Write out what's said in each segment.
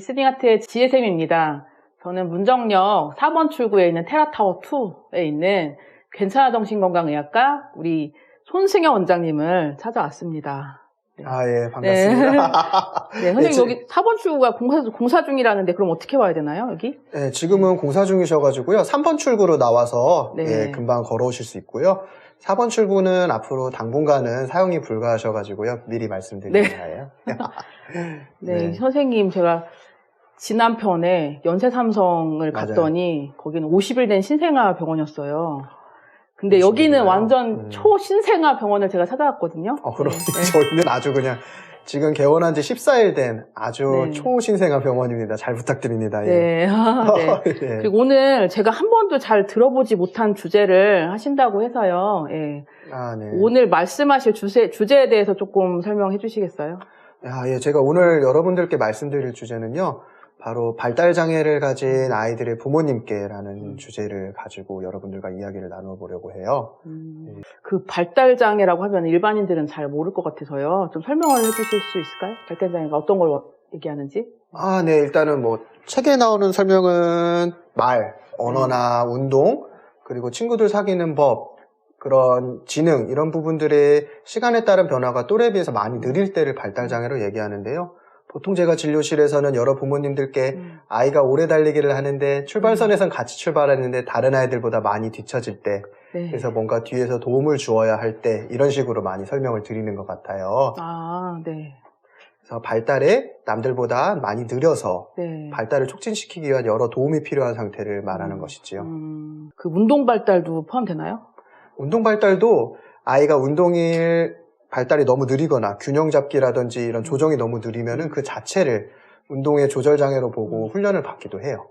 리스닝 하트의 지혜쌤입니다. 저는 문정역 4번 출구에 있는 테라타워 2에 있는 괜찮아 정신건강의학과 우리 손승현 원장님을 찾아왔습니다. 네. 예, 반갑습니다. 네, 선생님 여기 4번 출구가 공사 중이라는데 그럼 어떻게 와야 되나요, 여기? 네, 지금은 공사 중이셔가지고요. 3번 출구로 나와서 네. 예, 금방 걸어오실 수 있고요. 4번 출구는 앞으로 당분간은 사용이 불가하셔가지고요. 미리 말씀드리는 거예요. 네, 선생님 제가 지난 편에 연세삼성을 갔더니 거기는 50일 된 신생아 병원이었어요. 근데 여기는 완전 초신생아 병원을 제가 찾아왔거든요. 그럼 저희는 아주 그냥 지금 개원한 지 14일 된 아주 초신생아 병원입니다. 잘 부탁드립니다. 네. 네. 예. 그리고 오늘 제가 한 번도 잘 들어보지 못한 주제를 하신다고 해서요. 예. 네. 오늘 말씀하실 주제에 대해서 조금 설명해 주시겠어요? 예, 제가 오늘 여러분들께 말씀드릴 주제는요. 바로 발달장애를 가진 아이들의 부모님께라는 주제를 가지고 여러분들과 이야기를 나눠보려고 해요. 그 발달장애라고 하면 일반인들은 잘 모를 것 같아서요. 좀 설명을 해주실 수 있을까요? 발달장애가 어떤 걸 얘기하는지? 네. 일단은 책에 나오는 설명은 말, 언어나 운동, 그리고 친구들 사귀는 법, 그런 지능, 이런 부분들의 시간에 따른 변화가 또래에 비해서 많이 느릴 때를 발달장애로 얘기하는데요. 보통 제가 진료실에서는 여러 부모님들께 아이가 오래 달리기를 하는데 출발선에선 같이 출발하는데 다른 아이들보다 많이 뒤처질 때, 그래서 뭔가 뒤에서 도움을 주어야 할 때, 이런 식으로 많이 설명을 드리는 것 같아요. 네. 그래서 발달에 남들보다 많이 느려서 발달을 촉진시키기 위한 여러 도움이 필요한 상태를 말하는 것이지요. 그 운동 발달도 포함되나요? 운동 발달도 아이가 발달이 너무 느리거나 균형 잡기라든지 이런 조정이 너무 느리면은 그 자체를 운동의 조절 장애로 보고 훈련을 받기도 해요.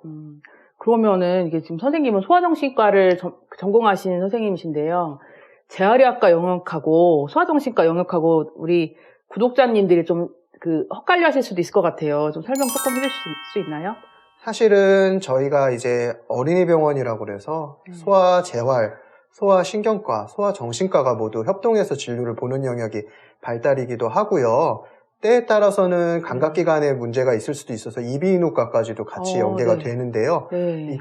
그러면은 이게 지금 선생님은 소아정신과를 전공하신 선생님이신데요. 재활의학과 영역하고 소아정신과 영역하고 우리 구독자님들이 좀 헛갈려 하실 수도 있을 것 같아요. 좀 설명 조금 해주실 수 있나요? 사실은 저희가 이제 어린이병원이라고 그래서 소아재활, 소아신경과, 소아정신과가 모두 협동해서 진료를 보는 영역이 발달이기도 하고요. 때에 따라서는 감각기관에 문제가 있을 수도 있어서 이비인후과까지도 같이 연계가 되는데요.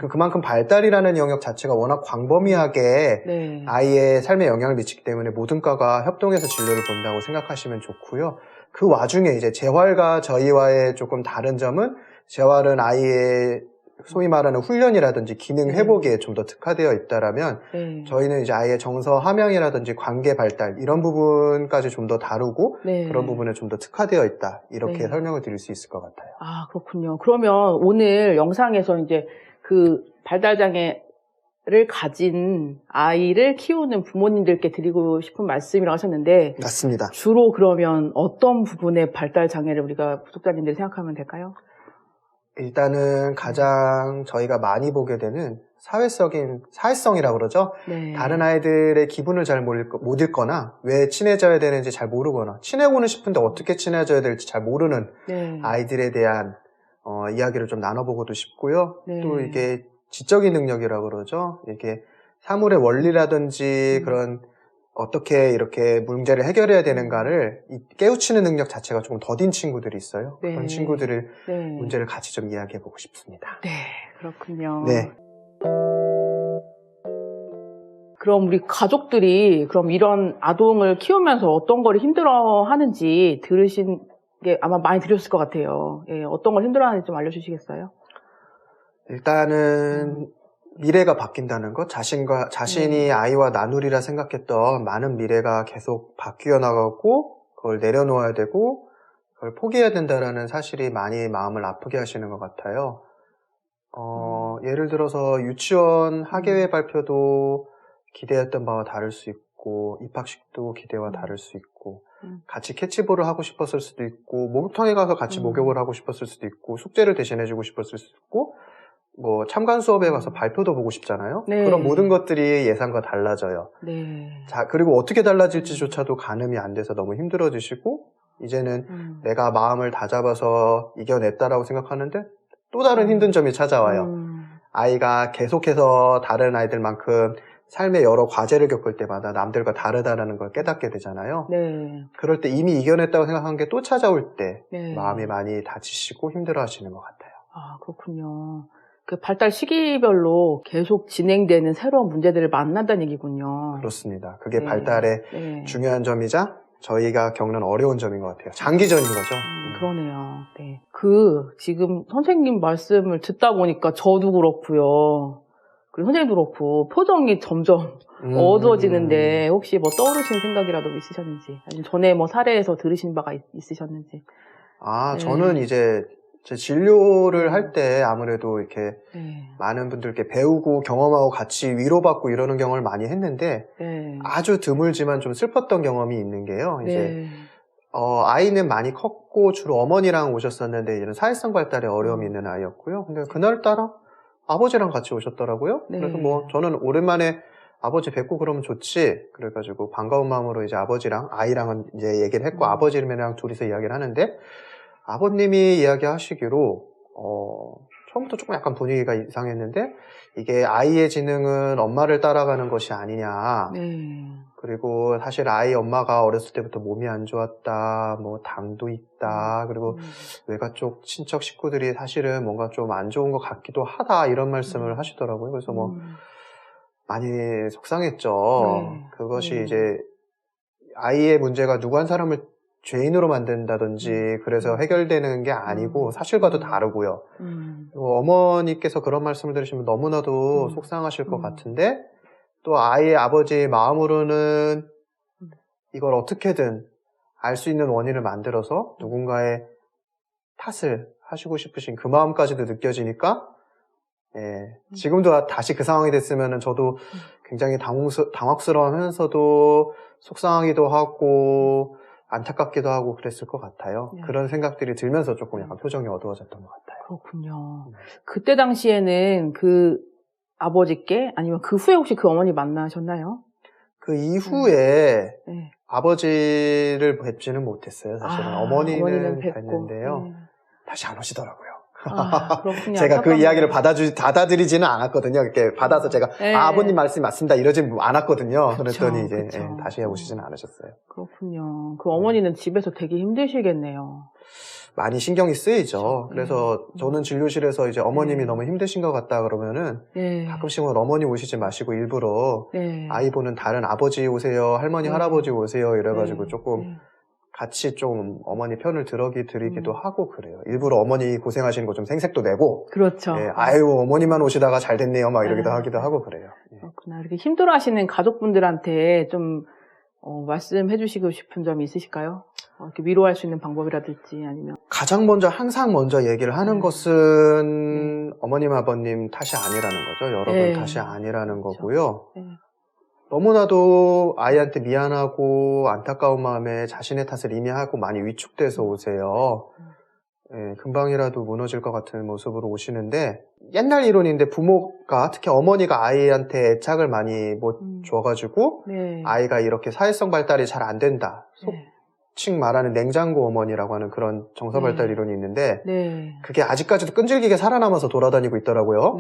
그만큼 발달이라는 영역 자체가 워낙 광범위하게 아이의 삶에 영향을 미치기 때문에 모든 과가 협동해서 진료를 본다고 생각하시면 좋고요. 그 와중에 이제 재활과 저희와의 조금 다른 점은 재활은 아이의 소위 말하는 훈련이라든지 기능 회복에 좀 더 특화되어 있다라면 저희는 이제 아이의 정서 함양이라든지 관계 발달 이런 부분까지 좀 더 다루고 그런 부분에 좀 더 특화되어 있다 이렇게 설명을 드릴 수 있을 것 같아요. 그렇군요. 그러면 오늘 영상에서 이제 그 발달장애를 가진 아이를 키우는 부모님들께 드리고 싶은 말씀이라고 하셨는데 맞습니다. 주로 그러면 어떤 부분의 발달장애를 우리가 구독자님들이 생각하면 될까요? 일단은 가장 저희가 많이 보게 되는 사회성이라고 그러죠. 다른 아이들의 기분을 잘 못 읽거나 왜 친해져야 되는지 잘 모르거나 친해고는 싶은데 어떻게 친해져야 될지 잘 모르는 아이들에 대한 이야기를 좀 나눠보고도 싶고요. 또 이게 지적인 능력이라고 그러죠. 이게 사물의 원리라든지 그런 어떻게 이렇게 문제를 해결해야 되는가를 깨우치는 능력 자체가 조금 더딘 친구들이 있어요. 그런 친구들을 문제를 같이 좀 이야기해보고 싶습니다. 네, 그렇군요. 그럼 우리 가족들이 그럼 이런 아동을 키우면서 어떤 걸 힘들어하는지 들으신 게 아마 많이 들으셨을 것 같아요. 어떤 걸 힘들어하는지 좀 알려주시겠어요? 일단은 미래가 바뀐다는 것, 자신이 아이와 나누리라 생각했던 많은 미래가 계속 바뀌어 나가고 그걸 내려놓아야 되고 그걸 포기해야 된다라는 사실이 많이 마음을 아프게 하시는 것 같아요. 예를 들어서 유치원 학예회 발표도 기대했던 바와 다를 수 있고 입학식도 기대와 다를 수 있고 같이 캐치볼을 하고 싶었을 수도 있고 목욕탕에 가서 같이 목욕을 하고 싶었을 수도 있고 숙제를 대신해주고 싶었을 수도 있고 참관 수업에 가서 발표도 보고 싶잖아요. 그런 모든 것들이 예상과 달라져요. 자, 그리고 어떻게 달라질지조차도 가늠이 안 돼서 너무 힘들어지시고 이제는 내가 마음을 다잡아서 이겨냈다라고 생각하는데 또 다른 힘든 점이 찾아와요. 아이가 계속해서 다른 아이들만큼 삶의 여러 과제를 겪을 때마다 남들과 다르다라는 걸 깨닫게 되잖아요. 네. 그럴 때 이미 이겨냈다고 생각한 게 또 찾아올 때 네. 마음이 많이 다치시고 힘들어하시는 것 같아요. 아, 그렇군요. 그 발달 시기별로 계속 진행되는 새로운 문제들을 만난다는 얘기군요. 그렇습니다. 그게 네. 발달의 네. 중요한 점이자 저희가 겪는 어려운 점인 것 같아요. 장기전인 거죠. 그러네요. 네. 지금 선생님 말씀을 듣다 보니까 저도 그렇고요. 그리고 선생님도 그렇고, 표정이 점점 어두워지는데, 혹시 뭐 떠오르시는 생각이라도 있으셨는지, 아니면 전에 뭐 사례에서 들으신 바가 있으셨는지. 아, 네. 저는 이제 제 진료를 할 때 아무래도 이렇게 네. 많은 분들께 배우고 경험하고 같이 위로받고 이러는 경험을 많이 했는데 네. 아주 드물지만 좀 슬펐던 경험이 있는 게요. 이제 네. 아이는 많이 컸고 주로 어머니랑 오셨었는데 이런 사회성 발달에 어려움이 있는 아이였고요. 근데 그날따라 아버지랑 같이 오셨더라고요. 네. 그래서 뭐 저는 오랜만에 아버지 뵙고 그러면 좋지. 그래가지고 반가운 마음으로 이제 아버지랑 아이랑은 이제 얘기를 했고 아버지랑 둘이서 이야기를 하는데 아버님이 이야기하시기로 처음부터 조금 약간 분위기가 이상했는데 이게 아이의 지능은 엄마를 따라가는 것이 아니냐. 네. 그리고 사실 아이 엄마가 어렸을 때부터 몸이 안 좋았다, 뭐 당도 있다, 그리고 외가 쪽 친척 식구들이 사실은 뭔가 좀 안 좋은 것 같기도 하다 이런 말씀을 하시더라고요. 그래서 뭐 많이 속상했죠. 네. 그것이 네. 이제 아이의 문제가 누구 한 사람을 죄인으로 만든다든지 그래서 해결되는 게 아니고 사실과도 다르고요. 그리고 어머니께서 그런 말씀을 들으시면 너무나도 속상하실 것 같은데 또 아이의 아버지의 마음으로는 이걸 어떻게든 알 수 있는 원인을 만들어서 누군가의 탓을 하시고 싶으신 그 마음까지도 느껴지니까 지금도 다시 그 상황이 됐으면 저도 굉장히 당황스러워하면서도 속상하기도 하고 안타깝기도 하고 그랬을 것 같아요. 네. 그런 생각들이 들면서 조금 약간 표정이 어두워졌던 것 같아요. 그렇군요. 그때 당시에는 그 아버지께 아니면 그 후에 혹시 그 어머니 만나셨나요? 그 이후에 네. 아버지를 뵙지는 못했어요. 사실은 어머니는 뵙고. 뵀는데요. 네. 다시 안 오시더라고요. 그렇군요. 제가 그 이야기를 받아들이지는 않았거든요. 이렇게 받아서 제가 네. 아버님 말씀이 맞습니다. 이러진 않았거든요. 그쵸, 그랬더니 이제 그쵸. 다시 해오시지는 않으셨어요. 그렇군요. 그 어머니는 집에서 되게 힘드시겠네요. 많이 신경이 쓰이죠. 그쵸. 그래서 저는 진료실에서 이제 어머님이 너무 힘드신 것 같다 그러면은 네. 가끔씩은 어머니 오시지 마시고 일부러 네. 아이 보는 다른 아버지 오세요, 할머니, 할아버지 오세요 이래가지고 조금 같이 좀 어머니 편을 드리기도 하고 그래요. 일부러 어머니 고생하시는 거 좀 생색도 내고. 그렇죠. 아유, 어머니만 오시다가 잘 됐네요. 막 이러기도 하기도 하고 그래요. 그렇구나. 이렇게 힘들어하시는 가족분들한테 좀 말씀해 주시고 싶은 점이 있으실까요? 이렇게 위로할 수 있는 방법이라든지 아니면. 가장 먼저 항상 먼저 얘기를 하는 것은 어머님, 아버님 탓이 아니라는 거죠. 여러분 탓이 아니라는 거고요. 너무나도 아이한테 미안하고 안타까운 마음에 자신의 탓을 이미 하고 많이 위축돼서 오세요. 금방이라도 무너질 것 같은 모습으로 오시는데 옛날 이론인데 부모가 특히 어머니가 아이한테 애착을 많이 못 줘가지고 아이가 이렇게 사회성 발달이 잘 안 된다. 속칭 말하는 냉장고 어머니라고 하는 그런 정서 발달 이론이 있는데 그게 아직까지도 끈질기게 살아남아서 돌아다니고 있더라고요.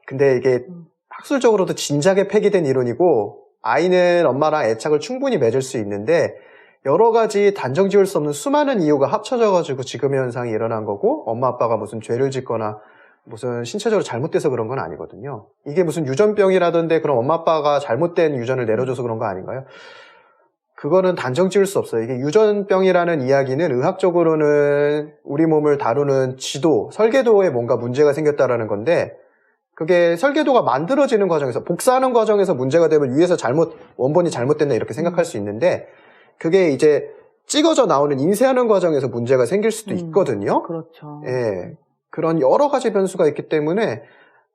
근데 이게 학술적으로도 진작에 폐기된 이론이고 아이는 엄마랑 애착을 충분히 맺을 수 있는데 여러 가지 단정 지을 수 없는 수많은 이유가 합쳐져가지고 지금의 현상이 일어난 거고 엄마 아빠가 무슨 죄를 짓거나 무슨 신체적으로 잘못돼서 그런 건 아니거든요. 이게 무슨 유전병이라던데 그럼 엄마 아빠가 잘못된 유전을 내려줘서 그런 거 아닌가요? 그거는 단정 지을 수 없어요. 이게 유전병이라는 이야기는 의학적으로는 우리 몸을 다루는 지도, 설계도에 뭔가 문제가 생겼다라는 건데 그게 설계도가 만들어지는 과정에서 복사하는 과정에서 문제가 되면 위에서 원본이 잘못됐나 이렇게 생각할 수 있는데 그게 이제 찍어져 나오는 인쇄하는 과정에서 문제가 생길 수도 있거든요. 그렇죠. 그런 여러 가지 변수가 있기 때문에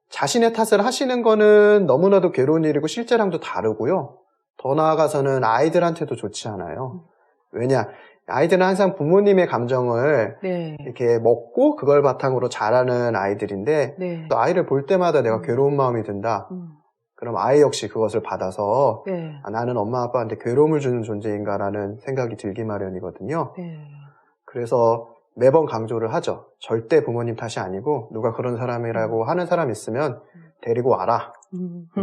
자신의 탓을 하시는 거는 너무나도 괴로운 일이고 실제랑도 다르고요. 더 나아가서는 아이들한테도 좋지 않아요. 왜냐? 아이들은 항상 부모님의 감정을 이렇게 먹고 그걸 바탕으로 자라는 아이들인데 또 아이를 볼 때마다 내가 괴로운 마음이 든다. 그럼 아이 역시 그것을 받아서 나는 엄마 아빠한테 괴로움을 주는 존재인가라는 생각이 들기 마련이거든요. 그래서 매번 강조를 하죠. 절대 부모님 탓이 아니고 누가 그런 사람이라고 하는 사람 있으면 데리고 와라.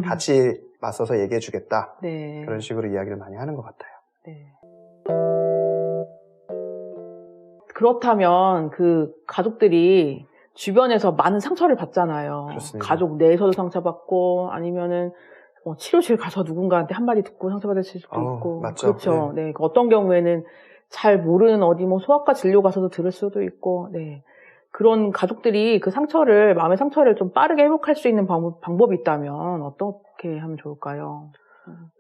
같이 맞서서 얘기해주겠다. 네. 그런 식으로 이야기를 많이 하는 것 같아요. 네. 그렇다면 그 가족들이 주변에서 많은 상처를 받잖아요. 그렇습니다. 가족 내에서도 상처받고 아니면은 치료실 가서 누군가한테 한마디 듣고 상처받을 수도 있고. 맞죠. 그렇죠. 네. 어떤 경우에는 잘 모르는 어디 소아과 진료 가서도 들을 수도 있고. 네. 그런 가족들이 그 상처를, 마음의 상처를 좀 빠르게 회복할 수 있는 방법이 있다면 어떻게 하면 좋을까요?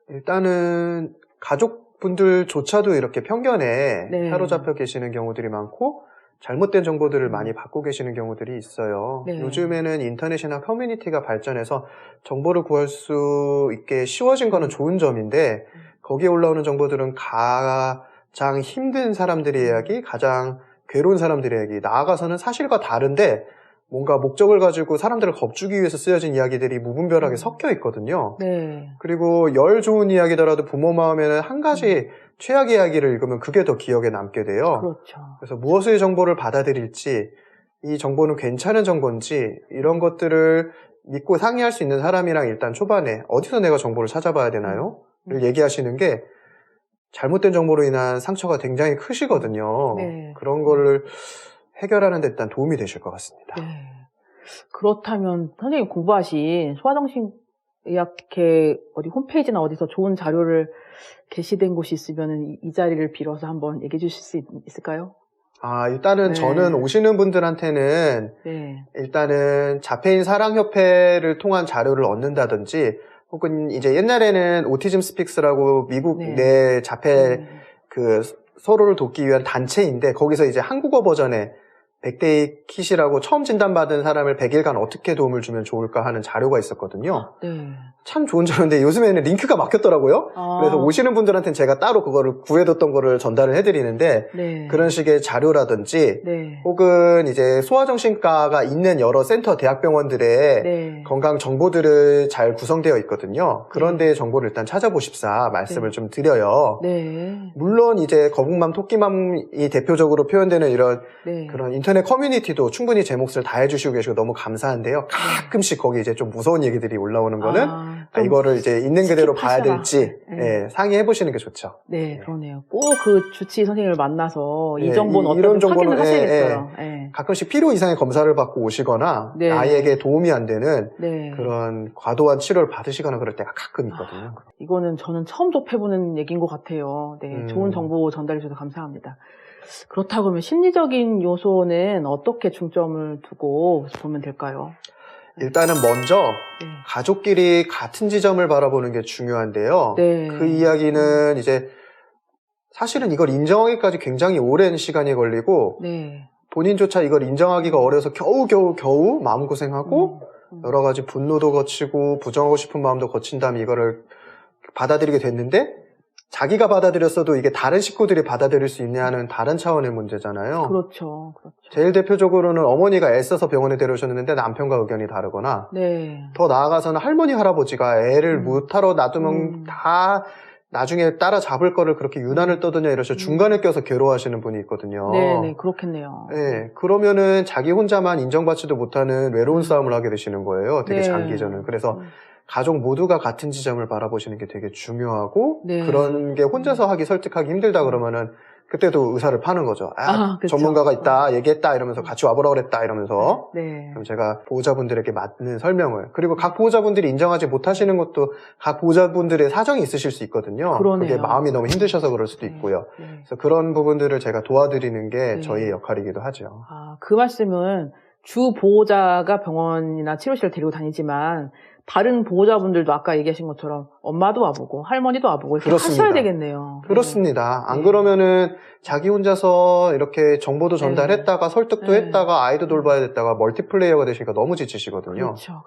일단은 가족분들조차도 이렇게 편견에 네. 사로잡혀 계시는 경우들이 많고 잘못된 정보들을 많이 받고 계시는 경우들이 있어요. 네. 요즘에는 인터넷이나 커뮤니티가 발전해서 정보를 구할 수 있게 쉬워진 거는 좋은 점인데 거기에 올라오는 정보들은 가장 힘든 사람들의 이야기, 가장 괴로운 사람들의 이야기, 나아가서는 사실과 다른데 뭔가 목적을 가지고 사람들을 겁주기 위해서 쓰여진 이야기들이 무분별하게 섞여 있거든요. 네. 그리고 열 좋은 이야기더라도 부모 마음에는 한 가지 최악의 이야기를 읽으면 그게 더 기억에 남게 돼요. 그렇죠. 그래서 무엇의 정보를 받아들일지, 이 정보는 괜찮은 정보인지 이런 것들을 믿고 상의할 수 있는 사람이랑 일단 초반에 어디서 내가 정보를 찾아봐야 되나요? 를 얘기하시는 게 잘못된 정보로 인한 상처가 굉장히 크시거든요. 네. 그런 거를 해결하는 데 일단 도움이 되실 것 같습니다. 네. 그렇다면 선생님 공부하신 소아정신의학회 어디 홈페이지나 어디서 좋은 자료를 게시된 곳이 있으면 이 자리를 빌어서 한번 얘기해 주실 수 있을까요? 일단은 네. 저는 오시는 분들한테는 네. 일단은 자폐인 사랑협회를 통한 자료를 얻는다든지 혹은 이제 옛날에는 오티즘 스픽스라고 미국 네. 내 자폐 그 서로를 돕기 위한 단체인데 거기서 이제 한국어 버전의 100데이 킷이라고 처음 진단받은 사람을 100일간 어떻게 도움을 주면 좋을까 하는 자료가 있었거든요. 네. 참 좋은 자료인데 요즘에는 링크가 막혔더라고요. 그래서 오시는 분들한테는 제가 따로 그거를 구해뒀던 거를 전달을 해드리는데 네. 그런 식의 자료라든지 네. 혹은 이제 소아정신과가 있는 여러 센터 대학병원들의 네. 건강 정보들을 잘 구성되어 있거든요. 그런 데의 정보를 일단 찾아보십사 말씀을 좀 드려요. 네. 물론 이제 거북맘, 토끼맘이 대표적으로 표현되는 이런 네. 그런 인터넷 커뮤니티도 충분히 제 몫을 다 해주시고 계시고 너무 감사한데요. 가끔씩 거기 이제 좀 무서운 얘기들이 올라오는 거는 이거를 이제 있는 그대로 봐야 될지 상의해보시는 게 좋죠. 네, 그러네요. 꼭 그 주치의 선생님을 만나서 이 정보는 이런 어떤지 정보는 확인을 하셔야겠어요. 네. 가끔씩 필요 이상의 검사를 받고 오시거나 아이에게 도움이 안 되는 그런 과도한 치료를 받으시거나 그럴 때가 가끔 있거든요. 이거는 저는 처음 접해보는 얘기인 것 같아요. 네, 좋은 정보 전달해 주셔서 감사합니다. 그렇다고 하면 심리적인 요소는 어떻게 중점을 두고 보면 될까요? 일단은 먼저 가족끼리 같은 지점을 바라보는 게 중요한데요. 그 이야기는 이제 사실은 이걸 인정하기까지 굉장히 오랜 시간이 걸리고 본인조차 이걸 인정하기가 어려서 겨우 마음고생하고 여러 가지 분노도 거치고 부정하고 싶은 마음도 거친 다음에 이거를 받아들이게 됐는데 자기가 받아들였어도 이게 다른 식구들이 받아들일 수 있냐는 다른 차원의 문제잖아요. 그렇죠. 제일 대표적으로는 어머니가 애써서 병원에 데려오셨는데 남편과 의견이 다르거나 더 나아가서는 할머니, 할아버지가 애를 무타로 놔두면 다 나중에 따라잡을 거를 그렇게 유난을 떠드냐 이러셔 중간에 껴서 괴로워하시는 분이 있거든요. 네, 그렇겠네요. 네, 그러면은 자기 혼자만 인정받지도 못하는 외로운 싸움을 하게 되시는 거예요. 되게 장기전은. 그래서 가족 모두가 같은 지점을 바라보시는 게 되게 중요하고 그런 게 혼자서 하기 설득하기 힘들다 그러면은 그때도 의사를 파는 거죠. 그렇죠. 전문가가 있다, 얘기했다 이러면서 같이 와보라 그랬다 이러면서 그럼 제가 보호자분들에게 맞는 설명을 그리고 각 보호자분들이 인정하지 못하시는 것도 각 보호자분들의 사정이 있으실 수 있거든요. 그러네요. 그게 마음이 너무 힘드셔서 그럴 수도 있고요. 그래서 그런 부분들을 제가 도와드리는 게 저희의 역할이기도 하죠. 그 말씀은 주 보호자가 병원이나 치료실을 데리고 다니지만 다른 보호자분들도 아까 얘기하신 것처럼 엄마도 와보고 할머니도 와보고 이렇게 하셔야 되겠네요. 그렇습니다. 안 그러면은 자기 혼자서 이렇게 정보도 전달했다가 설득도 했다가 아이도 돌봐야 됐다가 멀티플레이어가 되시니까 너무 지치시거든요. 그렇죠.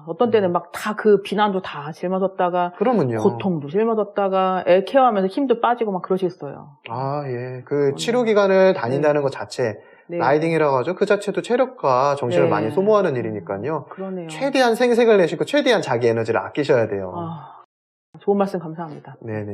어떤 때는 막 다 그 비난도 다 짊어졌다가 그러면요. 고통도 짊어졌다가 애 케어하면서 힘도 빠지고 막 그러시겠어요. 그 치료 기간을 다닌다는 것 자체 라이딩이라고 하죠. 그 자체도 체력과 정신을 많이 소모하는 일이니까요. 그러네요. 최대한 생색을 내시고 최대한 자기 에너지를 아끼셔야 돼요. 좋은 말씀 감사합니다. 네네.